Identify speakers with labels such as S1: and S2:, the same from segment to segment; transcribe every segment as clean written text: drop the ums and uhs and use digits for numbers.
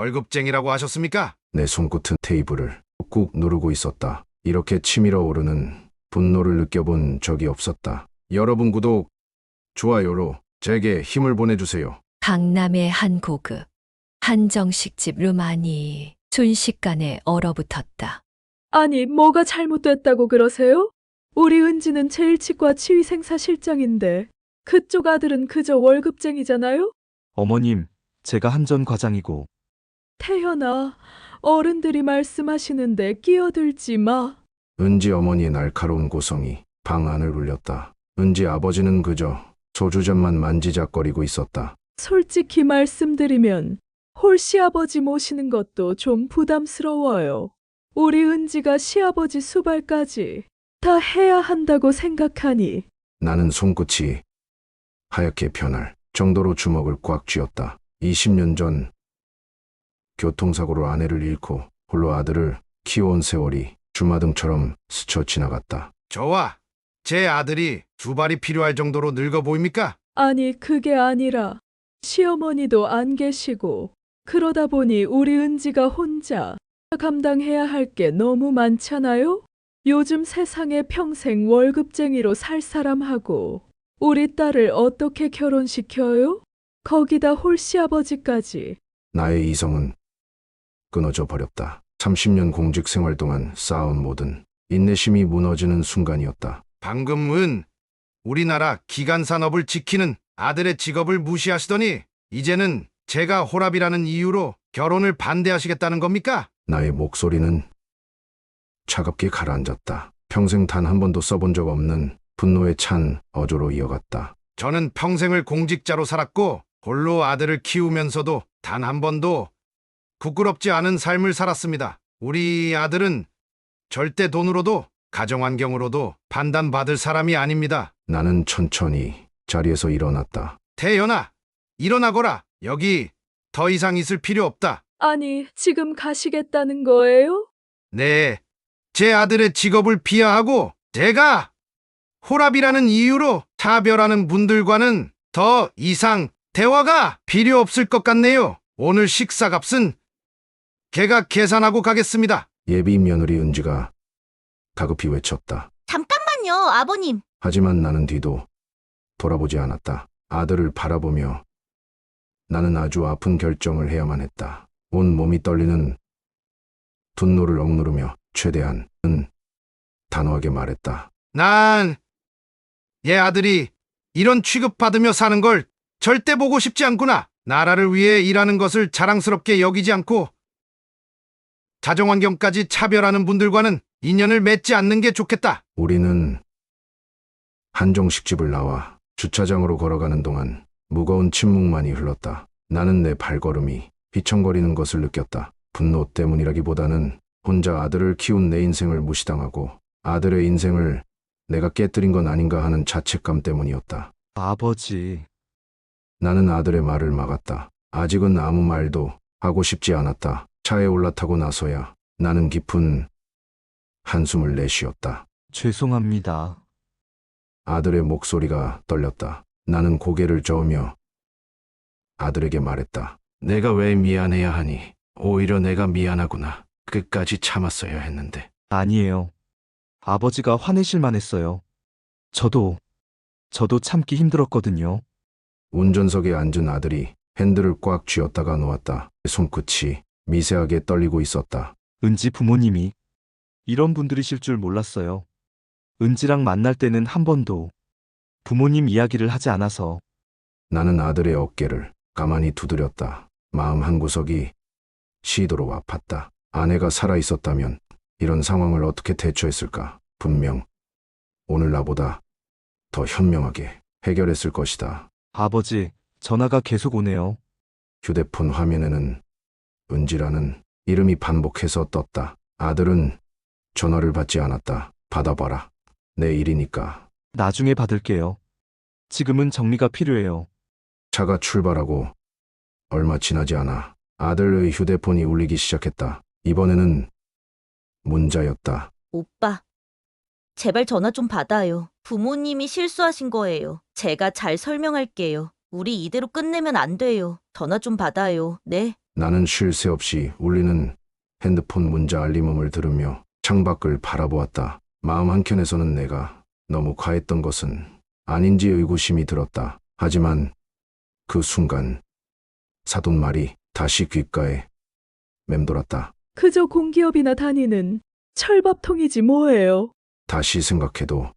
S1: 월급쟁이라고 하셨습니까?
S2: 내 손끝은 테이블을 꾹 누르고 있었다. 이렇게 치밀어 오르는 분노를 느껴본 적이 없었다. 여러분 구독, 좋아요로 제게 힘을 보내주세요.
S3: 강남의 한 고급, 한정식집 룸안이 순식간에 얼어붙었다.
S4: 아니, 뭐가 잘못됐다고 그러세요? 우리 은지는 제1치과 치위생사실장인데 그쪽 아들은 그저 월급쟁이잖아요?
S5: 어머님, 제가 한전 과장이고
S4: 태현아, 어른들이 말씀하시는데 끼어들지 마.
S2: 은지 어머니의 날카로운 고성이 방 안을 울렸다. 은지 아버지는 그저 소주잔만 만지작거리고 있었다.
S4: 솔직히 말씀드리면 홀 시아버지 모시는 것도 좀 부담스러워요. 우리 은지가 시아버지 수발까지 다 해야 한다고 생각하니
S2: 나는 손끝이 하얗게 변할 정도로 주먹을 꽉 쥐었다. 20년 전 교통사고로 아내를 잃고 홀로 아들을 키워온 세월이 주마등처럼 스쳐 지나갔다.
S1: 저와 제 아들이 두 발이 필요할 정도로 늙어 보입니까?
S4: 아니, 그게 아니라 시어머니도 안 계시고 그러다 보니 우리 은지가 혼자 감당해야 할 게 너무 많잖아요? 요즘 세상에 평생 월급쟁이로 살 사람하고 우리 딸을 어떻게 결혼시켜요? 거기다 홀시아버지까지.
S2: 나의 이성은 끊어져 버렸다. 30년 공직 생활 동안 쌓아온 모든 인내심이 무너지는 순간이었다.
S1: 방금은 우리나라 기간 산업을 지키는 아들의 직업을 무시하시더니 이제는 제가 호랍이라는 이유로 결혼을 반대하시겠다는 겁니까?
S2: 나의 목소리는 차갑게 가라앉았다. 평생 단 한 번도 써본 적 없는 분노에 찬 어조로 이어갔다.
S1: 저는 평생을 공직자로 살았고 홀로 아들을 키우면서도 단 한 번도 부끄럽지 않은 삶을 살았습니다. 우리 아들은 절대 돈으로도 가정환경으로도 판단받을 사람이 아닙니다.
S2: 나는 천천히 자리에서 일어났다.
S1: 태연아, 일어나거라. 여기 더 이상 있을 필요 없다.
S4: 아니, 지금 가시겠다는 거예요?
S1: 네, 제 아들의 직업을 비하하고 제가 호랍이라는 이유로 차별하는 분들과는 더 이상 대화가 필요 없을 것 같네요. 오늘 식사값은 제가 계산하고 가겠습니다.
S2: 예비 며느리 은지가 다급히 외쳤다.
S6: 잠깐만요, 아버님.
S2: 하지만 나는 뒤도 돌아보지 않았다. 아들을 바라보며 나는 아주 아픈 결정을 해야만 했다. 온 몸이 떨리는 분노를 억누르며 최대한 단호하게 말했다.
S1: 난 얘 아들이 이런 취급받으며 사는 걸 절대 보고 싶지 않구나. 나라를 위해 일하는 것을 자랑스럽게 여기지 않고 가정환경까지 차별하는 분들과는 인연을 맺지 않는 게 좋겠다.
S2: 우리는 한정식집을 나와 주차장으로 걸어가는 동안 무거운 침묵만이 흘렀다. 나는 내 발걸음이 휘청거리는 것을 느꼈다. 분노 때문이라기보다는 혼자 아들을 키운 내 인생을 무시당하고 아들의 인생을 내가 깨뜨린 건 아닌가 하는 자책감 때문이었다.
S5: 아버지,
S2: 나는 아들의 말을 막았다. 아직은 아무 말도 하고 싶지 않았다. 차에 올라타고 나서야 나는 깊은 한숨을 내쉬었다.
S5: 죄송합니다.
S2: 아들의 목소리가 떨렸다. 나는 고개를 저으며 아들에게 말했다. 내가 왜 미안해야 하니? 오히려 내가 미안하구나. 끝까지 참았어야 했는데.
S5: 아니에요. 아버지가 화내실 만했어요. 저도 참기 힘들었거든요.
S2: 운전석에 앉은 아들이 핸들을 꽉 쥐었다가 놓았다. 손끝이 미세하게 떨리고 있었다.
S5: 은지 부모님이 이런 분들이실 줄 몰랐어요. 은지랑 만날 때는 한 번도 부모님 이야기를 하지 않아서.
S2: 나는 아들의 어깨를 가만히 두드렸다. 마음 한구석이 시도록 아팠다. 아내가 살아있었다면 이런 상황을 어떻게 대처했을까? 분명 오늘 나보다 더 현명하게 해결했을 것이다.
S5: 아버지, 전화가 계속 오네요.
S2: 휴대폰 화면에는 은지라는 이름이 반복해서 떴다. 아들은 전화를 받지 않았다. 받아봐라. 내 일이니까.
S5: 나중에 받을게요. 지금은 정리가 필요해요.
S2: 차가 출발하고 얼마 지나지 않아 아들의 휴대폰이 울리기 시작했다. 이번에는 문자였다.
S6: 오빠, 제발 전화 좀 받아요. 부모님이 실수하신 거예요. 제가 잘 설명할게요. 우리 이대로 끝내면 안 돼요. 전화 좀 받아요. 네.
S2: 나는 쉴 새 없이 울리는 핸드폰 문자 알림음을 들으며 창밖을 바라보았다. 마음 한켠에서는 내가 너무 과했던 것은 아닌지 의구심이 들었다. 하지만 그 순간 사돈 말이 다시 귓가에 맴돌았다.
S4: 그저 공기업이나 다니는 철밥통이지 뭐예요.
S2: 다시 생각해도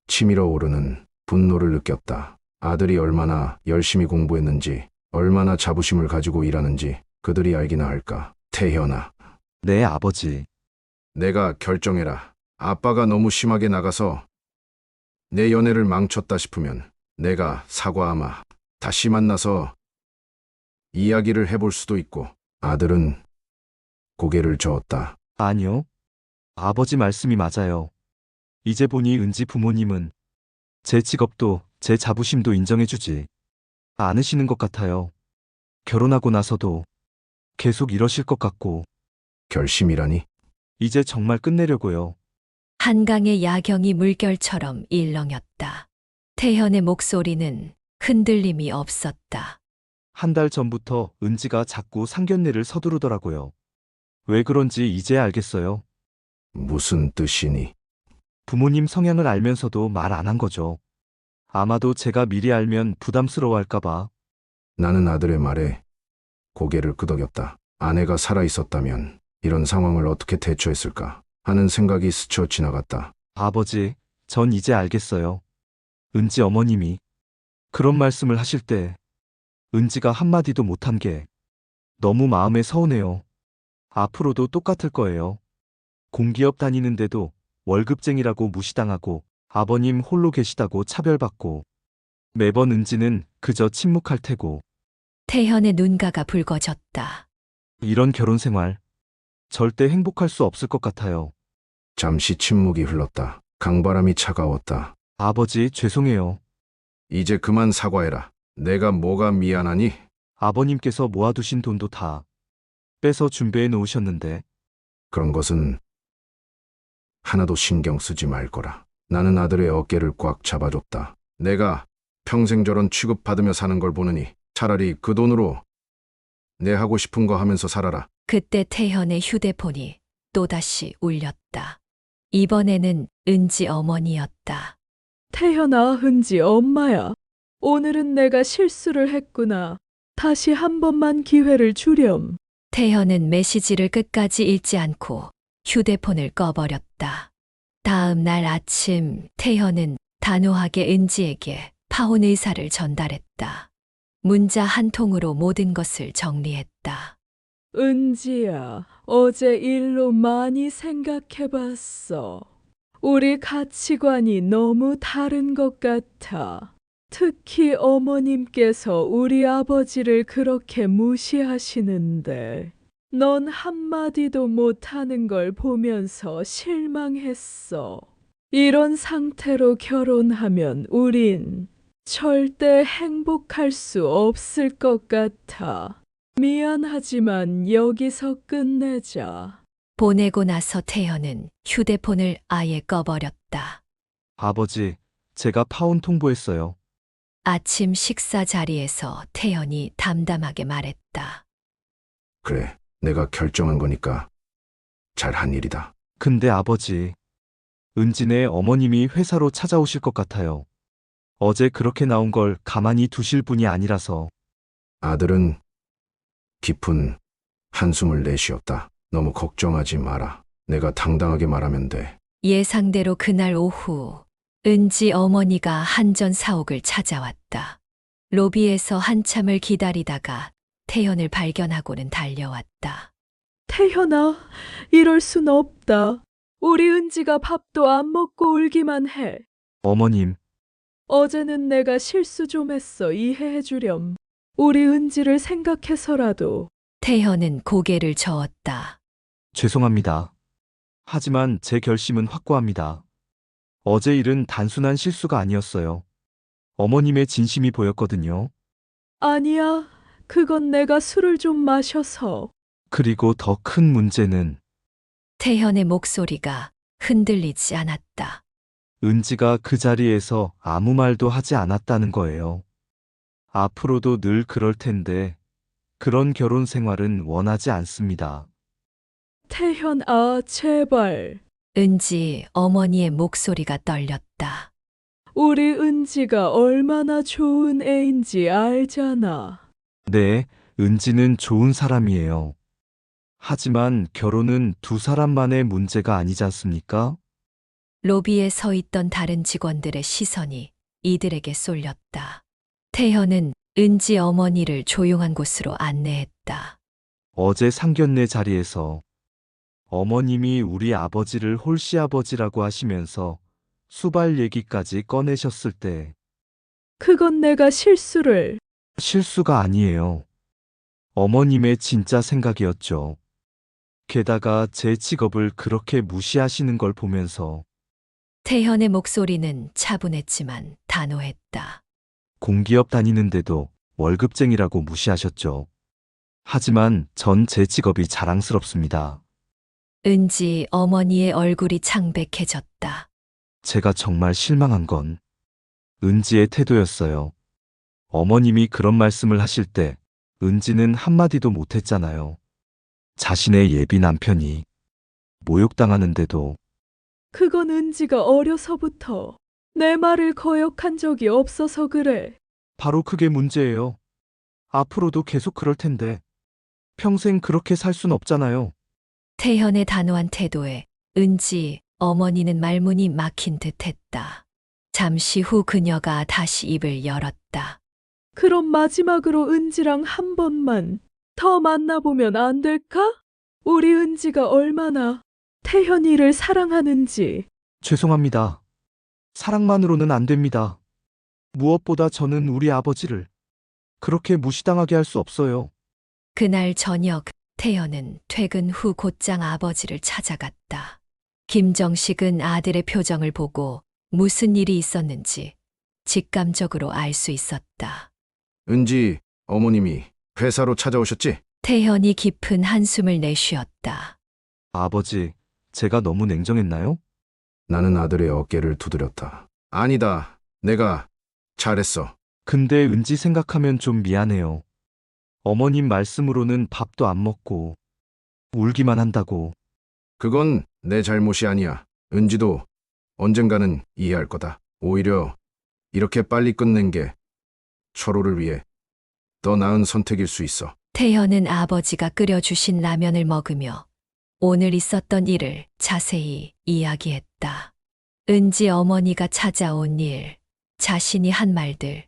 S2: 치밀어 오르는 분노를 느꼈다. 아들이 얼마나 열심히 공부했는지, 얼마나 자부심을 가지고 일하는지 그들이 알기나 할까. 태현아,
S5: 네, 아버지.
S2: 내가 결정해라. 아빠가 너무 심하게 나가서 내 연애를 망쳤다 싶으면 내가 사과하마. 다시 만나서 이야기를 해볼 수도 있고. 아들은 고개를 저었다.
S5: 아니요. 아버지 말씀이 맞아요. 이제 보니 은지 부모님은 제 직업도 제 자부심도 인정해주지 않으시는 것 같아요. 결혼하고 나서도 계속 이러실 것 같고,
S2: 결심이라니?
S5: 이제 정말 끝내려고요.
S3: 한강의 야경이 물결처럼 일렁였다. 태현의 목소리는 흔들림이 없었다.
S5: 한 달 전부터 은지가 자꾸 상견례를 서두르더라고요. 왜 그런지 이제야 알겠어요.
S2: 무슨 뜻이니?
S5: 부모님 성향을 알면서도 말 안 한 거죠. 아마도 제가 미리 알면 부담스러워할까봐.
S2: 나는 아들의 말에 고개를 끄덕였다. 아내가 살아 있었다면 이런 상황을 어떻게 대처했을까 하는 생각이 스쳐 지나갔다.
S5: 아버지, 전 이제 알겠어요. 은지 어머님이 그런 말씀을 하실 때 은지가 한마디도 못한 게 너무 마음에 서운해요. 앞으로도 똑같을 거예요. 공기업 다니는데도 월급쟁이라고 무시당하고 아버님 홀로 계시다고 차별받고 매번 은지는 그저 침묵할 테고
S3: 태현의 눈가가 붉어졌다.
S5: 이런 결혼 생활 절대 행복할 수 없을 것 같아요.
S2: 잠시 침묵이 흘렀다. 강바람이 차가웠다.
S5: 아버지, 죄송해요.
S2: 이제 그만 사과해라. 내가 뭐가 미안하니?
S5: 아버님께서 모아두신 돈도 다 빼서 준비해 놓으셨는데
S2: 그런 것은 하나도 신경 쓰지 말 거라. 나는 아들의 어깨를 꽉 잡아줬다. 내가 평생 저런 취급받으며 사는 걸 보느니 차라리 그 돈으로 내 하고 싶은 거 하면서 살아라.
S3: 그때 태현의 휴대폰이 또다시 울렸다. 이번에는 은지 어머니였다.
S4: 태현아, 은지 엄마야. 오늘은 내가 실수를 했구나. 다시 한 번만 기회를 주렴.
S3: 태현은 메시지를 끝까지 읽지 않고 휴대폰을 꺼버렸다. 다음 날 아침 태현은 단호하게 은지에게 파혼 의사를 전달했다. 문자 한 통으로 모든 것을 정리했다.
S4: 은지야, 어제 일로 많이 생각해봤어. 우리 가치관이 너무 다른 것 같아. 특히 어머님께서 우리 아버지를 그렇게 무시하시는데, 넌 한마디도 못하는 걸 보면서 실망했어. 이런 상태로 결혼하면 우린 절대 행복할 수 없을 것 같아. 미안하지만 여기서 끝내자.
S3: 보내고 나서 태현은 휴대폰을 아예 꺼버렸다.
S5: 아버지, 제가 파혼 통보했어요.
S3: 아침 식사 자리에서 태현이 담담하게 말했다.
S2: 그래, 내가 결정한 거니까 잘한 일이다.
S5: 근데 아버지, 은진의 어머님이 회사로 찾아오실 것 같아요. 어제 그렇게 나온 걸 가만히 두실 분이 아니라서.
S2: 아들은 깊은 한숨을 내쉬었다. 너무 걱정하지 마라. 내가 당당하게 말하면 돼.
S3: 예상대로 그날 오후 은지 어머니가 한전 사옥을 찾아왔다. 로비에서 한참을 기다리다가 태현을 발견하고는 달려왔다.
S4: 태현아, 이럴 순 없다. 우리 은지가 밥도 안 먹고 울기만 해.
S5: 어머님,
S4: 어제는 내가 실수 좀 했어. 이해해 주렴. 우리 은지를 생각해서라도.
S3: 태현은 고개를 저었다.
S5: 죄송합니다. 하지만 제 결심은 확고합니다. 어제 일은 단순한 실수가 아니었어요. 어머님의 진심이 보였거든요.
S4: 아니야, 그건 내가 술을 좀 마셔서.
S5: 그리고 더 큰 문제는
S3: 태현의 목소리가 흔들리지 않았다.
S5: 은지가 그 자리에서 아무 말도 하지 않았다는 거예요. 앞으로도 늘 그럴 텐데 그런 결혼 생활은 원하지 않습니다.
S4: 태현아, 제발.
S3: 은지 어머니의 목소리가 떨렸다.
S4: 우리 은지가 얼마나 좋은 애인지 알잖아.
S5: 네, 은지는 좋은 사람이에요. 하지만 결혼은 두 사람만의 문제가 아니지 않습니까?
S3: 로비에 서 있던 다른 직원들의 시선이 이들에게 쏠렸다. 태현은 은지 어머니를 조용한 곳으로 안내했다.
S5: 어제 상견례 자리에서 어머님이 우리 아버지를 홀씨아버지라고 하시면서 수발 얘기까지 꺼내셨을 때
S4: 그건 내가 실수를.
S5: 실수가 아니에요. 어머님의 진짜 생각이었죠. 게다가 제 직업을 그렇게 무시하시는 걸 보면서
S3: 태현의 목소리는 차분했지만 단호했다.
S5: 공기업 다니는데도 월급쟁이라고 무시하셨죠. 하지만 전 제 직업이 자랑스럽습니다.
S3: 은지 어머니의 얼굴이 창백해졌다.
S5: 제가 정말 실망한 건 은지의 태도였어요. 어머님이 그런 말씀을 하실 때 은지는 한마디도 못했잖아요. 자신의 예비 남편이 모욕당하는데도
S4: 그건 은지가 어려서부터 내 말을 거역한 적이 없어서 그래.
S5: 바로 그게 문제예요. 앞으로도 계속 그럴 텐데 평생 그렇게 살 순 없잖아요.
S3: 태현의 단호한 태도에 은지 어머니는 말문이 막힌 듯 했다. 잠시 후 그녀가 다시 입을 열었다.
S4: 그럼 마지막으로 은지랑 한 번만 더 만나보면 안 될까? 우리 은지가 얼마나 태현이를 사랑하는지.
S5: 죄송합니다. 사랑만으로는 안 됩니다. 무엇보다 저는 우리 아버지를 그렇게 무시당하게 할 수 없어요.
S3: 그날 저녁 태현은 퇴근 후 곧장 아버지를 찾아갔다. 김정식은 아들의 표정을 보고 무슨 일이 있었는지 직감적으로 알 수 있었다.
S2: 은지 어머님이 회사로 찾아오셨지?
S3: 태현이 깊은 한숨을 내쉬었다.
S5: 아버지, 제가 너무 냉정했나요?
S2: 나는 아들의 어깨를 두드렸다. 아니다. 내가 잘했어.
S5: 근데 은지 생각하면 좀 미안해요. 어머님 말씀으로는 밥도 안 먹고 울기만 한다고.
S2: 그건 내 잘못이 아니야. 은지도 언젠가는 이해할 거다. 오히려 이렇게 빨리 끝낸 게 서로를 위해 더 나은 선택일 수 있어.
S3: 태현은 아버지가 끓여주신 라면을 먹으며 오늘 있었던 일을 자세히 이야기했다. 은지 어머니가 찾아온 일, 자신이 한 말들,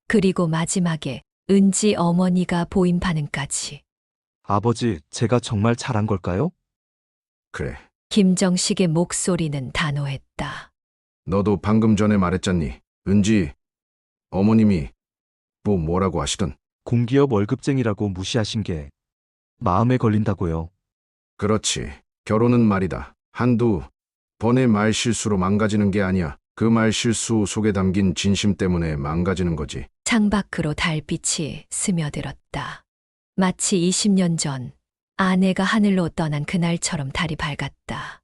S3: 그리고 마지막에 은지 어머니가 보인 반응까지.
S5: 아버지, 제가 정말 잘한 걸까요?
S2: 그래.
S3: 김정식의 목소리는 단호했다.
S2: 너도 방금 전에 말했잖니. 은지 어머님이 뭐라고 하시던.
S5: 공기업 월급쟁이라고 무시하신 게 마음에 걸린다고요.
S2: 그렇지. 결혼은 말이다. 한두 번의 말 실수로 망가지는 게 아니야. 그 말 실수 속에 담긴 진심 때문에 망가지는 거지.
S3: 창밖으로 달빛이 스며들었다. 마치 20년 전 아내가 하늘로 떠난 그날처럼 달이 밝았다.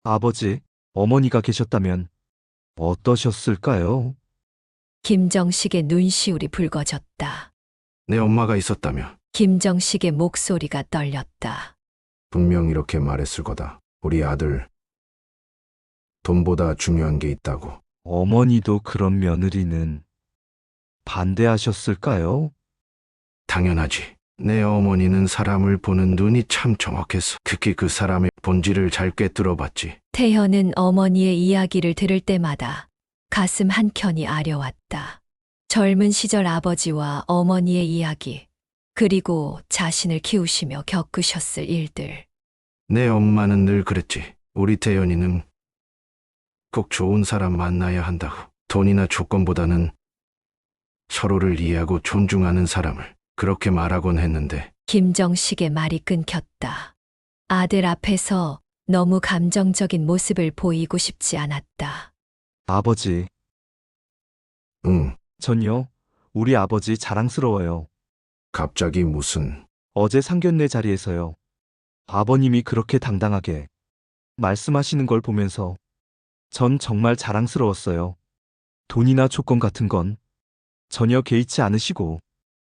S5: 아버지, 어머니가 계셨다면 어떠셨을까요?
S3: 김정식의 눈시울이 붉어졌다.
S2: 내 엄마가 있었다며.
S3: 김정식의 목소리가 떨렸다.
S2: 분명 이렇게 말했을 거다. 우리 아들 돈보다 중요한 게 있다고.
S5: 어머니도 그런 며느리는 반대하셨을까요?
S2: 당연하지. 내 어머니는 사람을 보는 눈이 참 정확했어. 특히 그 사람의 본질을 잘 꿰뚫어봤지.
S3: 태현은 어머니의 이야기를 들을 때마다 가슴 한켠이 아려왔다. 젊은 시절 아버지와 어머니의 이야기, 그리고 자신을 키우시며 겪으셨을 일들.
S2: 내 엄마는 늘 그랬지. 우리 태연이는 꼭 좋은 사람 만나야 한다고. 돈이나 조건보다는 서로를 이해하고 존중하는 사람을. 그렇게 말하곤 했는데.
S3: 김정식의 말이 끊겼다. 아들 앞에서 너무 감정적인 모습을 보이고 싶지 않았다.
S5: 아버지,
S2: 응.
S5: 전요. 우리 아버지 자랑스러워요.
S2: 갑자기 무슨.
S5: 어제 상견례 자리에서요. 아버님이 그렇게 당당하게 말씀하시는 걸 보면서 전 정말 자랑스러웠어요. 돈이나 조건 같은 건 전혀 개의치 않으시고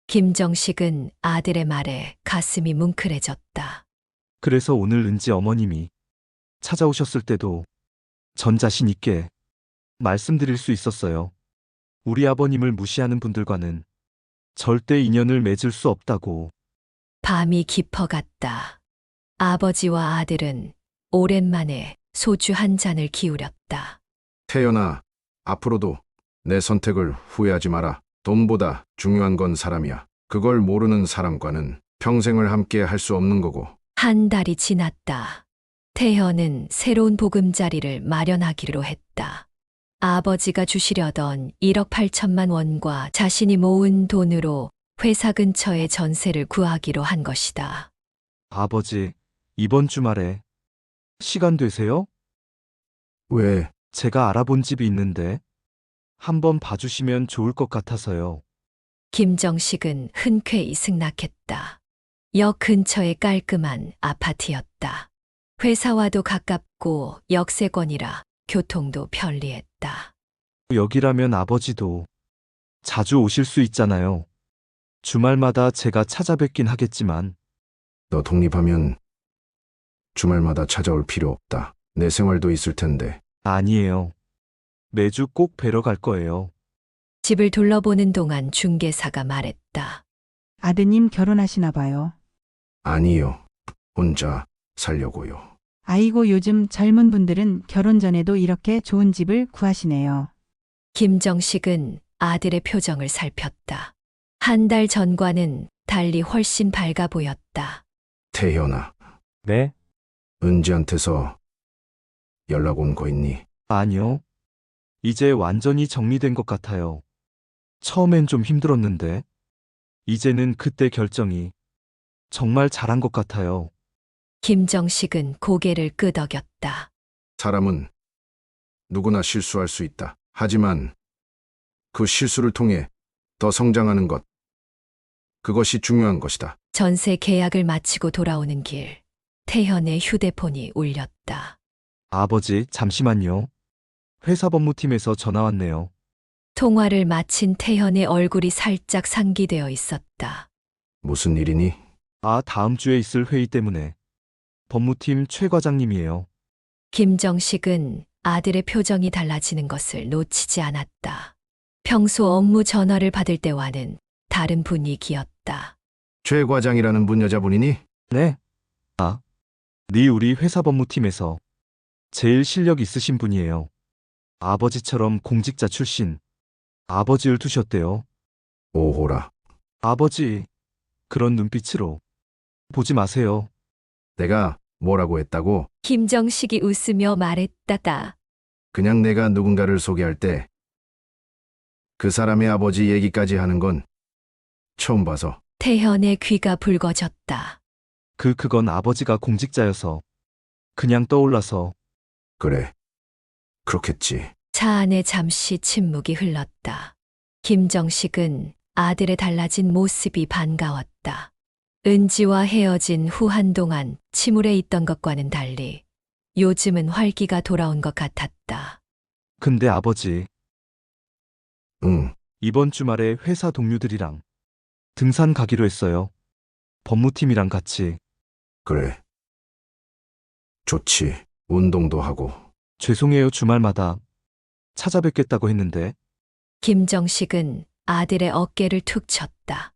S3: 김정식은 아들의 말에 가슴이 뭉클해졌다.
S5: 그래서 오늘 은지 어머님이 찾아오셨을 때도 전 자신 있게 말씀드릴 수 있었어요. 우리 아버님을 무시하는 분들과는 절대 인연을 맺을 수 없다고.
S3: 밤이 깊어갔다. 아버지와 아들은 오랜만에 소주 한 잔을 기울였다.
S2: 태연아, 앞으로도 내 선택을 후회하지 마라. 돈보다 중요한 건 사람이야. 그걸 모르는 사람과는 평생을 함께 할 수 없는 거고.
S3: 한 달이 지났다. 태현은 새로운 보금자리를 마련하기로 했다. 아버지가 주시려던 1억 8천만 원과 자신이 모은 돈으로 회사 근처에 전세를 구하기로 한 것이다.
S5: 아버지, 이번 주말에 시간 되세요?
S2: 왜?
S5: 제가 알아본 집이 있는데 한번 봐주시면 좋을 것 같아서요.
S3: 김정식은 흔쾌히 승낙했다. 역 근처의 깔끔한 아파트였다. 회사와도 가깝고 역세권이라 교통도 편리했다.
S5: 여기라면 아버지도 자주 오실 수 있잖아요. 주말마다 제가 찾아뵙긴 하겠지만.
S2: 너 독립하면 주말마다 찾아올 필요 없다. 내 생활도 있을 텐데.
S5: 아니에요. 매주 꼭 뵈러 갈 거예요.
S3: 집을 둘러보는 동안 중개사가 말했다.
S7: 아드님 결혼하시나 봐요.
S2: 아니요. 혼자 살려고요.
S7: 아이고 요즘 젊은 분들은 결혼 전에도 이렇게 좋은 집을 구하시네요.
S3: 김정식은 아들의 표정을 살폈다. 한 달 전과는 달리 훨씬 밝아 보였다.
S2: 태연아,
S5: 네?
S2: 은지한테서 연락 온 거 있니?
S5: 아니요. 이제 완전히 정리된 것 같아요. 처음엔 좀 힘들었는데, 이제는 그때 결정이 정말 잘한 것 같아요.
S3: 김정식은 고개를 끄덕였다.
S2: 사람은 누구나 실수할 수 있다. 하지만 그 실수를 통해 더 성장하는 것, 그것이 중요한 것이다.
S3: 전세 계약을 마치고 돌아오는 길, 태현의 휴대폰이 울렸다.
S5: 아버지, 잠시만요. 회사 법무팀에서 전화 왔네요.
S3: 통화를 마친 태현의 얼굴이 살짝 상기되어 있었다.
S2: 무슨 일이니?
S5: 다음 주에 있을 회의 때문에. 법무팀 최 과장님이에요.
S3: 김정식은 아들의 표정이 달라지는 것을 놓치지 않았다. 평소 업무 전화를 받을 때와는 다른 분위기였다.
S2: 최 과장이라는 분 여자분이니?
S5: 네. 네 우리 회사 법무팀에서 제일 실력 있으신 분이에요. 아버지처럼 공직자 출신. 아버지를 두셨대요.
S2: 오호라.
S5: 아버지, 그런 눈빛으로 보지 마세요.
S2: 내가 뭐라고 했다고?
S3: 김정식이 웃으며 말했다가
S2: 그냥 내가 누군가를 소개할 때 그 사람의 아버지 얘기까지 하는 건 처음 봐서.
S3: 태현의 귀가 붉어졌다.
S5: 그건 아버지가 공직자여서 그냥 떠올라서.
S2: 그래. 그렇겠지.
S3: 차 안에 잠시 침묵이 흘렀다. 김정식은 아들의 달라진 모습이 반가웠다. 은지와 헤어진 후 한동안 침울해 있던 것과는 달리 요즘은 활기가 돌아온 것 같았다.
S5: 근데 아버지,
S2: 응.
S5: 이번 주말에 회사 동료들이랑 등산 가기로 했어요. 법무팀이랑 같이.
S2: 그래. 좋지. 운동도 하고.
S5: 죄송해요, 주말마다 찾아뵙겠다고 했는데.
S3: 김정식은 아들의 어깨를 툭 쳤다.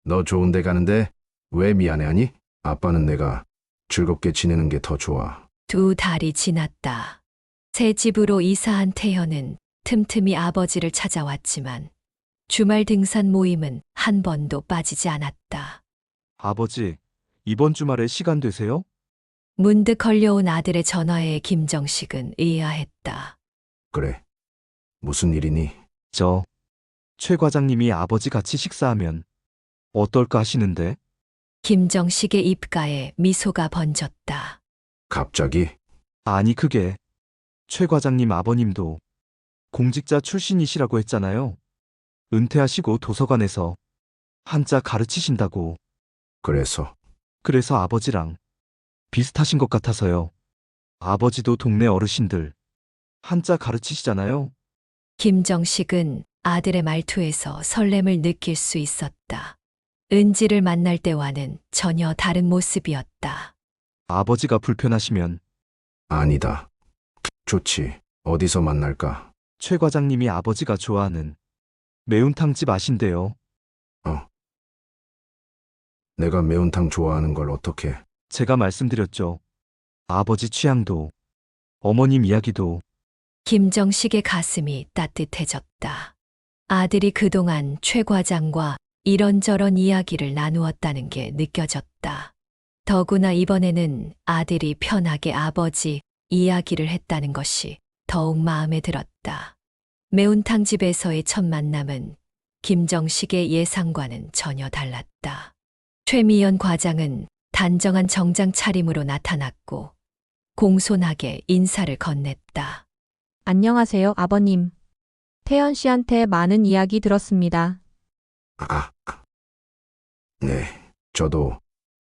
S2: 너 좋은 데 가는데 왜 미안해하니? 아빠는 내가 즐겁게 지내는 게 더 좋아.
S3: 2달이 지났다. 새 집으로 이사한 태현은 틈틈이 아버지를 찾아왔지만 주말 등산 모임은 한 번도 빠지지 않았다.
S5: 아버지, 이번 주말에 시간 되세요?
S3: 문득 걸려온 아들의 전화에 김정식은 의아했다.
S2: 그래. 무슨 일이니?
S5: 최 과장님이 아버지 같이 식사하면 어떨까 하시는데.
S3: 김정식의 입가에 미소가 번졌다.
S2: 갑자기?
S5: 아니, 그게 최 과장님 아버님도 공직자 출신이시라고 했잖아요. 은퇴하시고 도서관에서 한자 가르치신다고.
S2: 그래서
S5: 아버지랑 비슷하신 것 같아서요. 아버지도 동네 어르신들 한자 가르치시잖아요.
S3: 김정식은 아들의 말투에서 설렘을 느낄 수 있었다. 은지를 만날 때와는 전혀 다른 모습이었다.
S5: 아버지가 불편하시면
S2: 아니다. 좋지. 어디서 만날까?
S5: 최 과장님이 아버지가 좋아하는 매운탕집 아신대요.
S2: 내가 매운탕 좋아하는 걸 어떻게?
S5: 제가 말씀드렸죠. 아버지 취향도 어머님 이야기도.
S3: 김정식의 가슴이 따뜻해졌다. 아들이 그동안 최 과장과 이런저런 이야기를 나누었다는 게 느껴졌다. 더구나 이번에는 아들이 편하게 아버지 이야기를 했다는 것이 더욱 마음에 들었다. 매운탕집에서의 첫 만남은 김정식의 예상과는 전혀 달랐다. 최미연 과장은 단정한 정장 차림으로 나타났고 공손하게 인사를 건넸다.
S8: 안녕하세요, 아버님. 태연 씨한테 많은 이야기 들었습니다.
S2: 네. 저도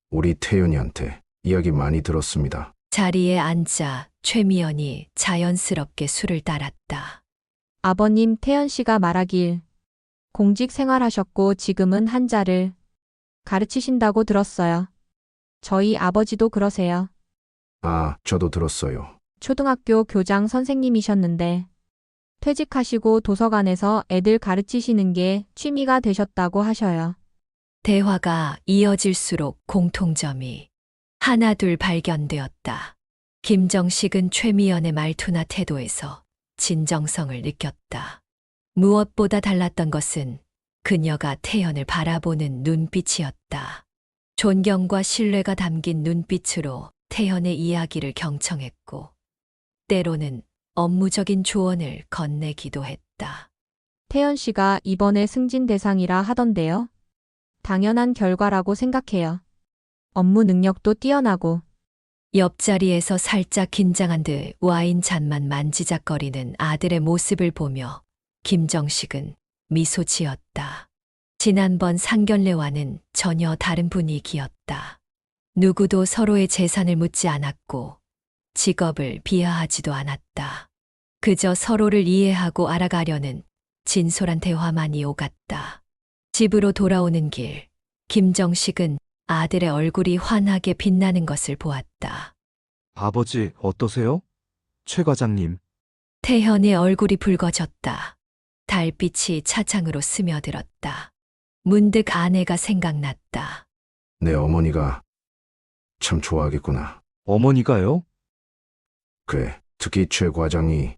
S2: 우리 태연이한테 이야기 많이 들었습니다.
S3: 자리에 앉자 최미연이 자연스럽게 술을 따랐다.
S8: 아버님 태연 씨가 말하길 공직 생활하셨고 지금은 한자를 가르치신다고 들었어요. 저희 아버지도 그러세요.
S2: 저도 들었어요.
S8: 초등학교 교장 선생님이셨는데 퇴직하시고 도서관에서 애들 가르치시는 게 취미가 되셨다고 하셔요.
S3: 대화가 이어질수록 공통점이 하나둘 발견되었다. 김정식은 최미연의 말투나 태도에서 진정성을 느꼈다. 무엇보다 달랐던 것은 그녀가 태연을 바라보는 눈빛이었다. 존경과 신뢰가 담긴 눈빛으로 태연의 이야기를 경청했고 때로는 업무적인 조언을 건네기도 했다.
S8: 태연 씨가 이번에 승진 대상이라 하던데요. 당연한 결과라고 생각해요. 업무 능력도 뛰어나고.
S3: 옆자리에서 살짝 긴장한 듯 와인 잔만 만지작거리는 아들의 모습을 보며 김정식은 미소 지었다. 지난번 상견례와는 전혀 다른 분위기였다. 누구도 서로의 재산을 묻지 않았고 직업을 비하하지도 않았다. 그저 서로를 이해하고 알아가려는 진솔한 대화만이 오갔다. 집으로 돌아오는 길, 김정식은 아들의 얼굴이 환하게 빛나는 것을 보았다.
S5: 아버지 어떠세요? 최 과장님.
S3: 태현의 얼굴이 붉어졌다. 달빛이 차창으로 스며들었다. 문득 아내가 생각났다.
S2: 내 어머니가 참 좋아하겠구나.
S5: 어머니가요?
S2: 그래. 특히 최 과장이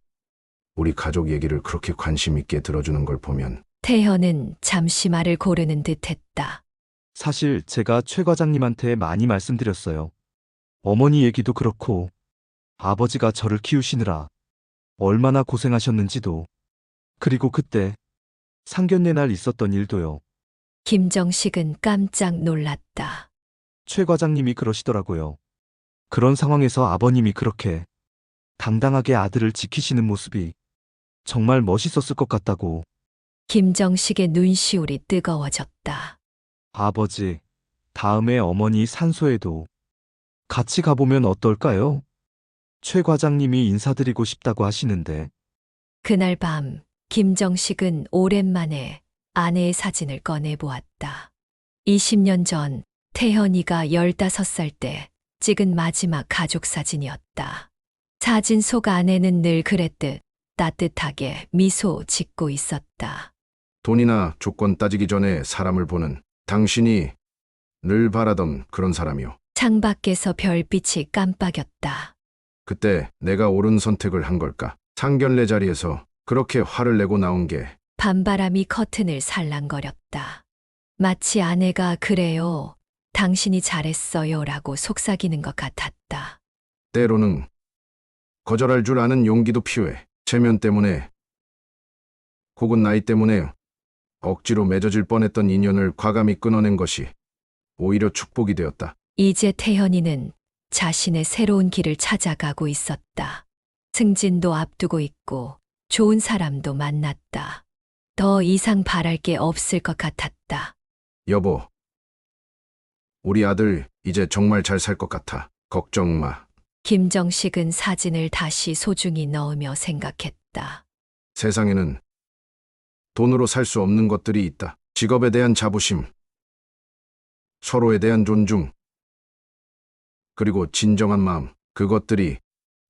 S2: 우리 가족 얘기를 그렇게 관심 있게 들어주는 걸 보면
S3: 태현은 잠시 말을 고르는 듯했다.
S5: 사실 제가 최 과장님한테 많이 말씀드렸어요. 어머니 얘기도 그렇고 아버지가 저를 키우시느라 얼마나 고생하셨는지도. 그리고 그때 상견례 날 있었던 일도요.
S3: 김정식은 깜짝 놀랐다.
S5: 최 과장님이 그러시더라고요. 그런 상황에서 아버님이 그렇게 당당하게 아들을 지키시는 모습이 정말 멋있었을 것 같다고.
S3: 김정식의 눈시울이 뜨거워졌다.
S5: 아버지, 다음에 어머니 산소에도 같이 가보면 어떨까요? 최 과장님이 인사드리고 싶다고 하시는데.
S3: 그날 밤 김정식은 오랜만에 아내의 사진을 꺼내 보았다. 20년 전 태현이가 15살 때 찍은 마지막 가족 사진이었다. 사진 속 아내는 늘 그랬듯 따뜻하게 미소 짓고 있었다.
S2: 돈이나 조건 따지기 전에 사람을 보는 당신이 늘 바라던 그런 사람이요.
S3: 창밖에서 별빛이 깜빡였다.
S2: 그때 내가 옳은 선택을 한 걸까? 상견례 자리에서 그렇게 화를 내고 나온 게
S3: 밤바람이 커튼을 살랑거렸다. 마치 아내가 그래요, 당신이 잘했어요 라고 속삭이는 것 같았다.
S2: 때로는 거절할 줄 아는 용기도 필요해. 체면 때문에 혹은 나이 때문에 억지로 맺어질 뻔했던 인연을 과감히 끊어낸 것이 오히려 축복이 되었다.
S3: 이제 태현이는 자신의 새로운 길을 찾아가고 있었다. 승진도 앞두고 있고 좋은 사람도 만났다. 더 이상 바랄 게 없을 것 같았다.
S2: 여보, 우리 아들 이제 정말 잘 살 것 같아. 걱정 마.
S3: 김정식은 사진을 다시 소중히 넣으며 생각했다.
S2: 세상에는 돈으로 살 수 없는 것들이 있다. 직업에 대한 자부심, 서로에 대한 존중, 그리고 진정한 마음, 그것들이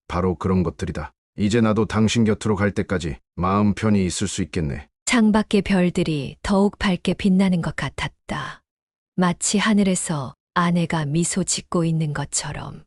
S2: 바로 그런 것들이다. 이제 나도 당신 곁으로 갈 때까지 마음 편히 있을 수 있겠네.
S3: 창밖의 별들이 더욱 밝게 빛나는 것 같았다. 마치 하늘에서 아내가 미소 짓고 있는 것처럼.